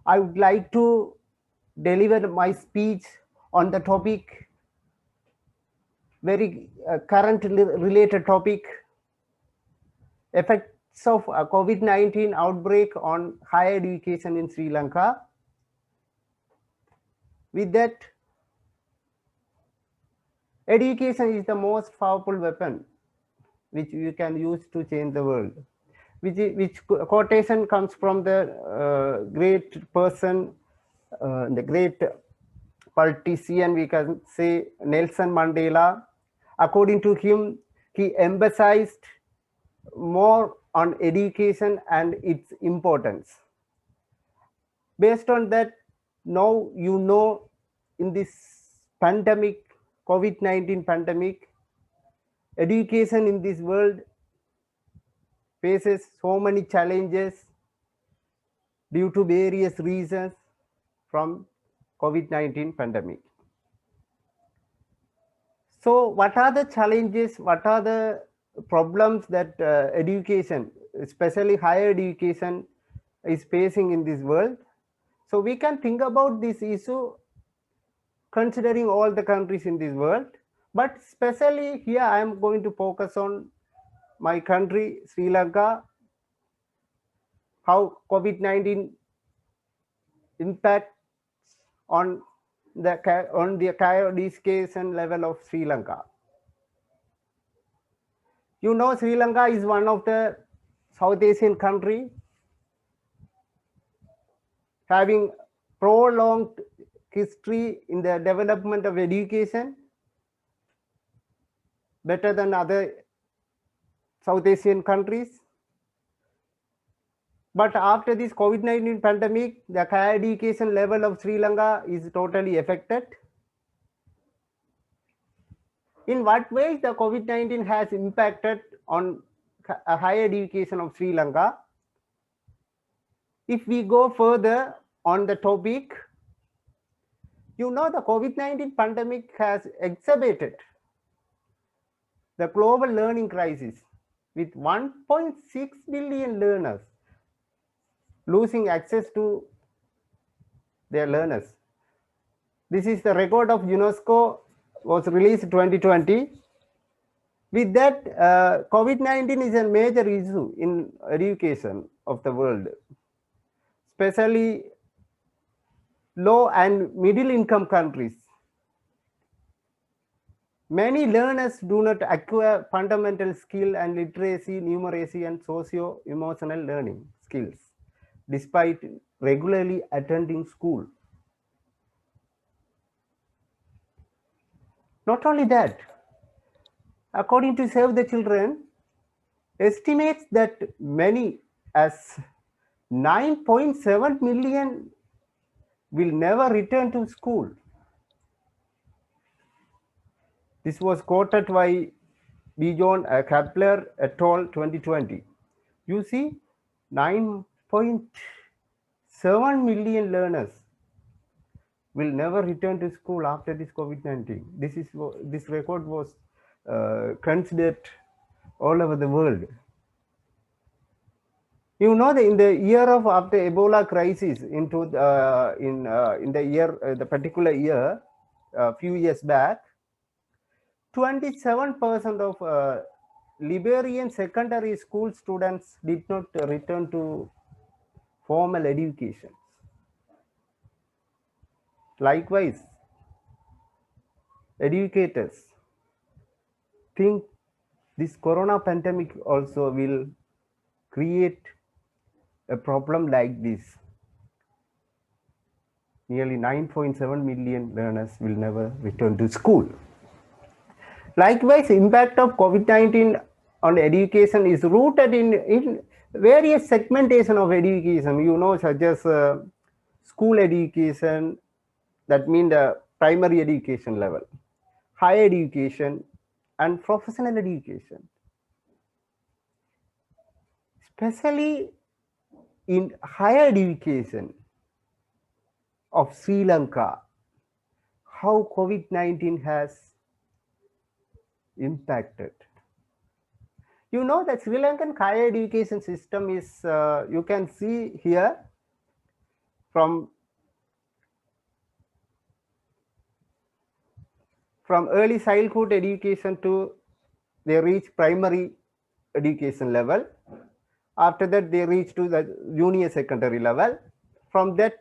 I would like to deliver my speech on the topic, very current related topic, effects of COVID-19 outbreak on higher education in Sri Lanka. With that, education is the most powerful weapon which you can use to change the world. Which quotation comes from the great person, the great politician, we can say Nelson Mandela. According to him, he emphasized more on education and its importance. Based on that, now you know, in this pandemic, COVID-19 pandemic, education in this world faces so many challenges due to various reasons from COVID-19 pandemic. So what are the challenges, what are the problems that education, especially higher education, is facing in this world? So we can think about this issue considering all the countries in this world, but especially here I am going to focus on my country, Sri Lanka, how COVID-19 impacts on the higher education level of Sri Lanka. You know, Sri Lanka is one of the South Asian country having prolonged history in the development of education, better than other South Asian countries. But after this COVID-19 pandemic, the higher education level of Sri Lanka is totally affected. In what ways the COVID-19 has impacted on higher education of Sri Lanka? If we go further on the topic, you know, the COVID-19 pandemic has exacerbated the global learning crisis with 1.6 billion learners losing access to their learners. This is the record of UNESCO, was released 2020. With that, COVID-19 is a major issue in education of the world, especially low and middle income countries. Many learners do not acquire fundamental skill and literacy, numeracy, and socio-emotional learning skills, despite regularly attending school. Not only that, according to Save the Children, estimates that many as 9.7 million will never return to school. This was quoted by Bijon Kapler et al. 2020. You see, 9.7 million learners will never return to school after this COVID-19. This record was considered all over the world. You know, in the year of after Ebola crisis, in the year, the particular year, a few years back, 27% of Liberian secondary school students did not return to formal education. Likewise, educators think this corona pandemic also will create a problem like this. Nearly 9.7 million learners will never return to school. Likewise, impact of COVID-19 on education is rooted in various segmentation of education, you know, such as school education, that means the primary education level, higher education, and professional education. Especially in higher education of Sri Lanka, how COVID-19 has impacted. You know that Sri Lankan higher education system is, you can see here, from early childhood education to they reach primary education level. After that, they reach to the junior secondary level. From that,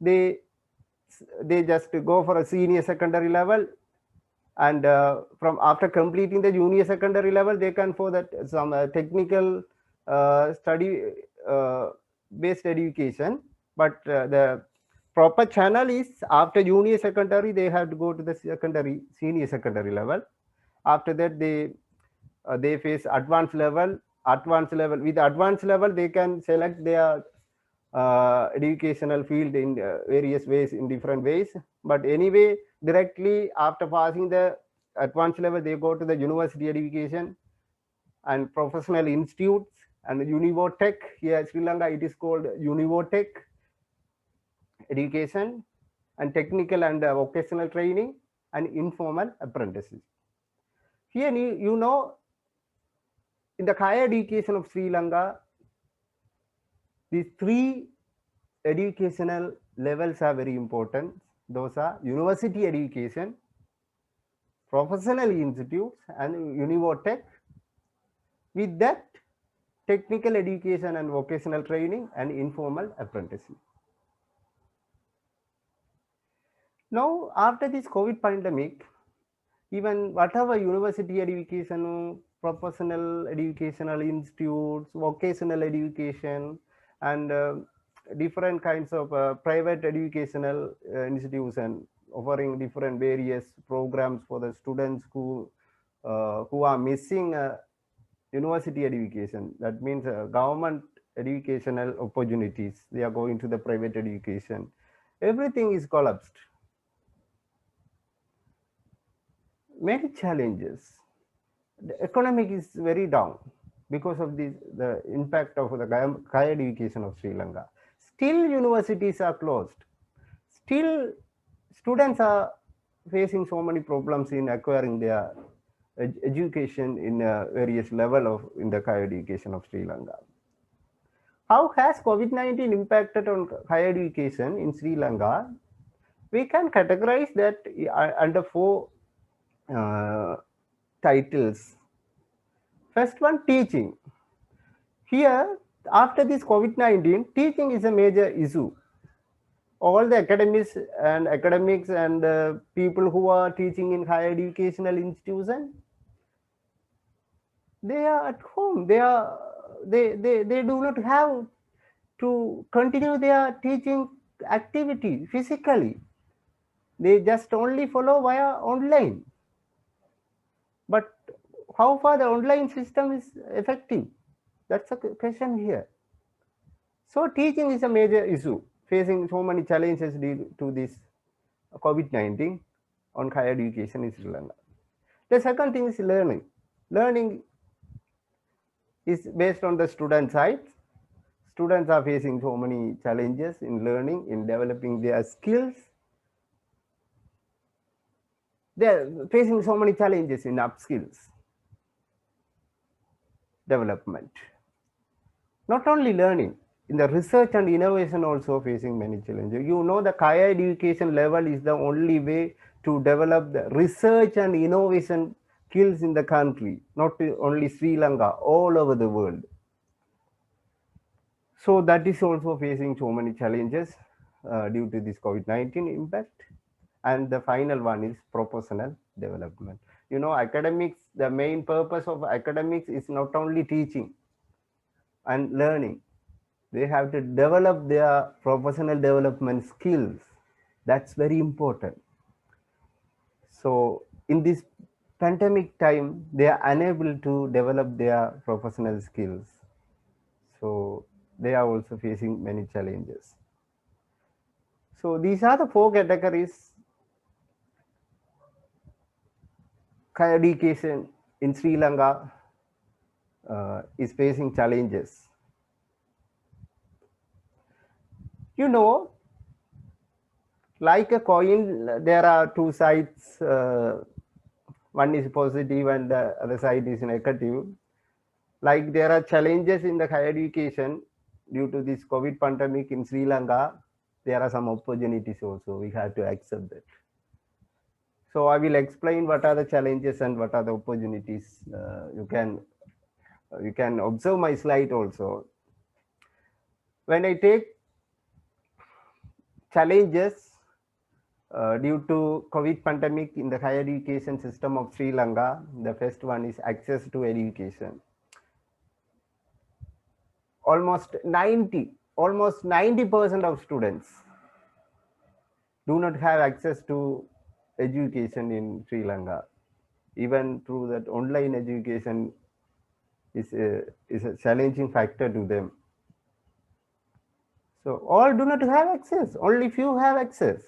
they just go for a senior secondary level, and from after completing the junior secondary level, they can for that some technical study based education. But the proper channel is after junior secondary, they have to go to the senior secondary level. After that, they face advanced level. With advanced level, they can select their educational field in various ways, in different ways. But anyway, directly after passing the advanced level, they go to the university education and professional institutes and Univotech. Here Sri Lanka, it is called Univotech education, and technical and vocational training and informal apprentices. Here you know, in the higher education of Sri Lanka, these three educational levels are very important. Those are university education, professional institutes, and Univotech. With that, technical education and vocational training and informal apprenticeship. Now, after this COVID pandemic, even whatever university education, professional educational institutes, vocational education, and different kinds of private educational institutions offering different various programs for the students who are missing university education. That means government educational opportunities. They are going to the private education. Everything is collapsed. Many challenges. The economic is very down because of the impact of the higher education of Sri Lanka. Still, universities are closed. Still, students are facing so many problems in acquiring their education in various level of in the higher education of Sri Lanka. How has COVID-19 impacted on higher education in Sri Lanka? We can categorize that under four titles. First one, teaching. Here, after this COVID-19, teaching is a major issue. All the academics and people who are teaching in higher educational institution, they are at home. They do not have to continue their teaching activity physically. They just only follow via online. But how far the online system is effective? That's a question here. So teaching is a major issue, facing so many challenges due to this COVID-19 on higher education in Sri Lanka. The second thing is learning. Learning is based on the student side. Students are facing so many challenges in learning, in developing their skills. They're facing so many challenges in upskills development. Not only learning, in the research and innovation also facing many challenges. You know, the higher education level is the only way to develop the research and innovation skills in the country, not only Sri Lanka, all over the world. So that is also facing so many challenges due to this COVID-19 impact. And the final one is professional development. You know, academics, the main purpose of academics is not only teaching and learning. They have to develop their professional development skills. That's very important. So in this pandemic time, they are unable to develop their professional skills. So they are also facing many challenges. So these are the four categories. Higher education in Sri Lanka is facing challenges. You know, like a coin, there are two sides. One is positive and the other side is negative. Like there are challenges in the higher education due to this COVID pandemic in Sri Lanka. there are some opportunities also. We have to accept that. So I will explain what are the challenges and what are the opportunities. You can observe my slide also. When I take challenges due to COVID pandemic in the higher education system of Sri Lanka, the first one is access to education. Almost 90% of students do not have access to education in Sri Lanka. Even through that online education is a challenging factor to them. So all do not have access, only few have access.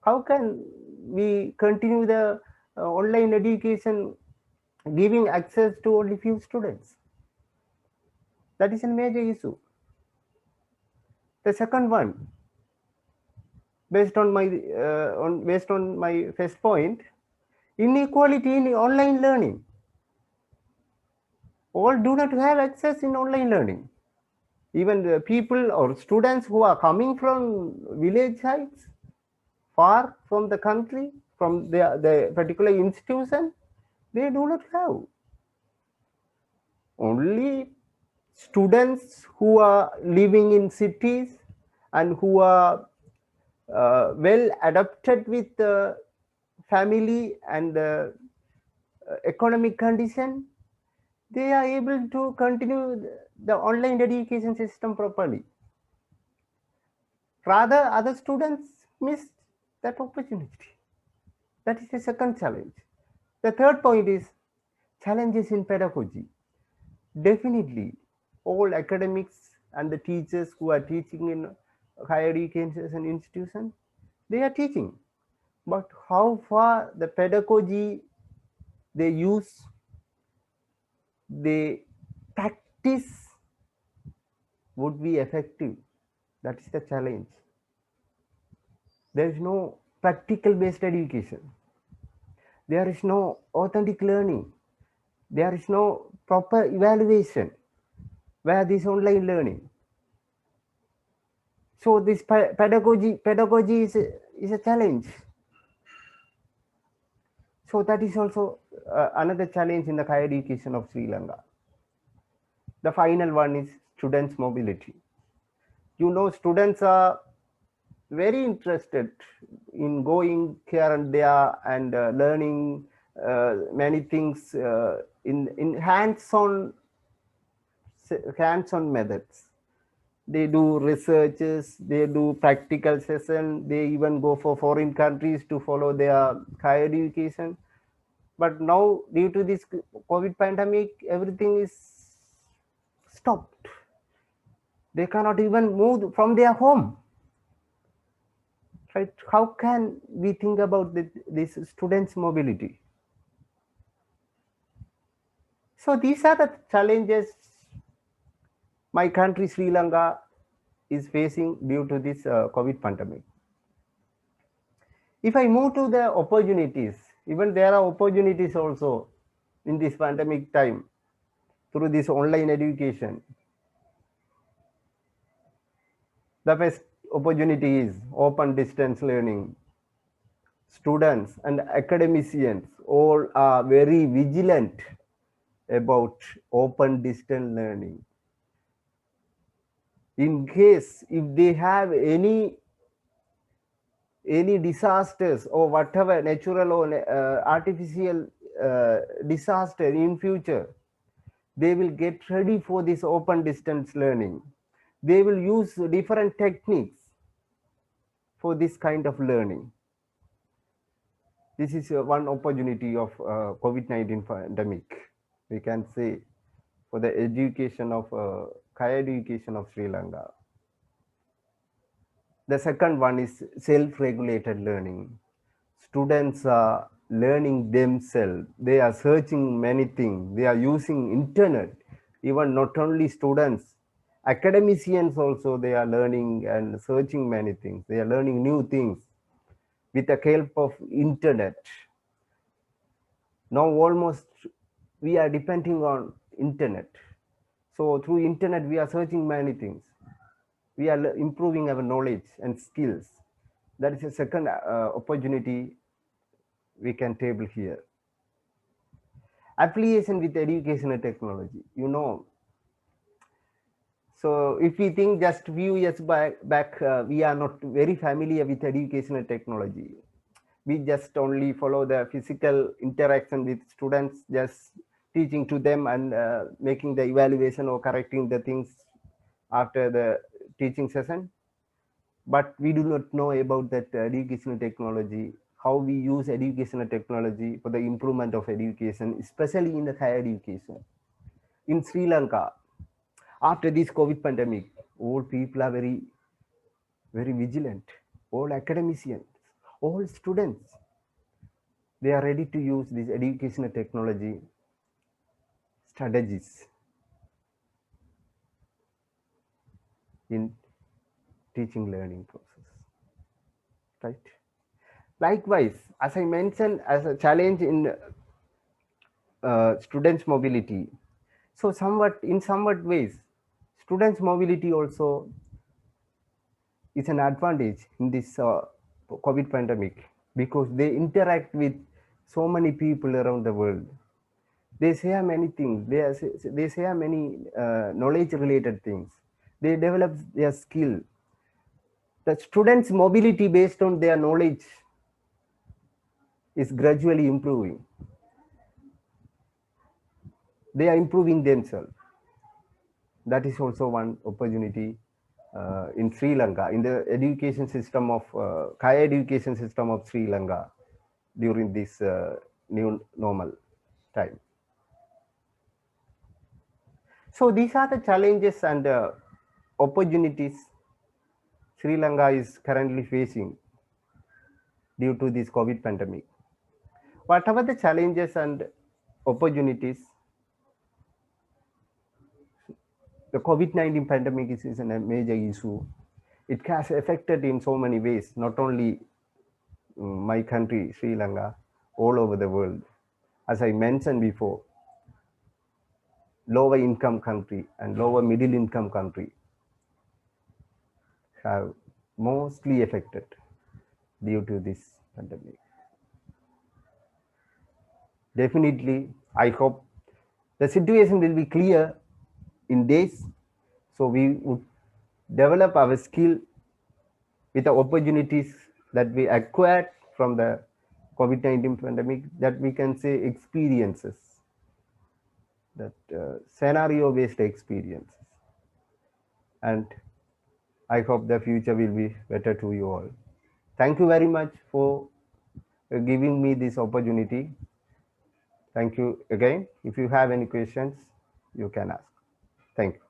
How can we continue the online education giving access to only few students? That is a major issue. The second one, based on my first point, inequality in online learning. All do not have access in online learning. Even the people or students who are coming from village sites, far from the country, from the particular institution, they do not have. Only students who are living in cities and who are well adapted with the family and economic condition, they are able to continue the online education system properly. Rather, other students missed that opportunity. That is the second challenge. The third point is challenges in pedagogy. Definitely, all academics and the teachers who are teaching in higher education institution, they are teaching. But how far the pedagogy they use, they practice would be effective. That is the challenge. There is no practical based education. There is no authentic learning. There is no proper evaluation where this online learning. So this pedagogy is a challenge. So that is also another challenge in the higher education of Sri Lanka. The final one is students' mobility. You know, students are very interested in going here and there and learning many things in hands-on methods. They do researches, they do practical session, they even go for foreign countries to follow their higher education. But now, due to this COVID pandemic, everything is stopped. They cannot even move from their home. Right? How can we think about this students' mobility? So these are the challenges my country, Sri Lanka, is facing due to this COVID pandemic. If I move to the opportunities, even there are opportunities also in this pandemic time through this online education. The best opportunity is open distance learning. Students and academicians all are very vigilant about open distance learning. In case if they have any disasters or whatever natural or artificial disaster in future, they will get ready for this open distance learning. They will use different techniques for this kind of learning. This is one opportunity of COVID-19 pandemic, we can say, for the education of higher education of Sri Lanka. The second one is self-regulated learning. Students are learning themselves. They are searching many things. They are using internet. Even not only students, academicians also, they are learning and searching many things. They are learning new things with the help of internet. Now almost we are depending on internet. So through internet, we are searching many things. we are improving our knowledge and skills. That is a second opportunity we can table here. Affiliation with education and technology. So if we think just few years back we are not very familiar with education and technology. We just only follow the physical interaction with students, just teaching to them and making the evaluation or correcting the things after the teaching session. But we do not know about that educational technology, how we use educational technology for the improvement of education, especially in the higher education. In Sri Lanka, after this COVID pandemic, all people are very, very vigilant. All academicians, all students, they are ready to use this educational technology strategies in teaching learning process, right? Likewise, as I mentioned, as a challenge in students' mobility. So in somewhat ways, students' mobility also is an advantage in this COVID pandemic because they interact with so many people around the world. They share many things. They share many knowledge-related things. They develop their skill. The students' mobility based on their knowledge is gradually improving. They are improving themselves. That is also one opportunity in Sri Lanka, in the education system of higher education system of Sri Lanka during this new normal time. So these are the challenges and opportunities Sri Lanka is currently facing due to this COVID pandemic. Whatever the challenges and opportunities, the COVID-19 pandemic is a major issue. It has affected in so many ways, not only my country, Sri Lanka, all over the world. As I mentioned before, lower income country and lower middle income country have mostly affected due to this pandemic. Definitely, I hope the situation will be clear in days, so we would develop our skill with the opportunities that we acquired from the COVID-19 pandemic, that we can say experiences, that scenario-based experiences. And I hope the future will be better to you all. Thank you very much for giving me this opportunity. Thank you again. If you have any questions, you can ask. Thank you.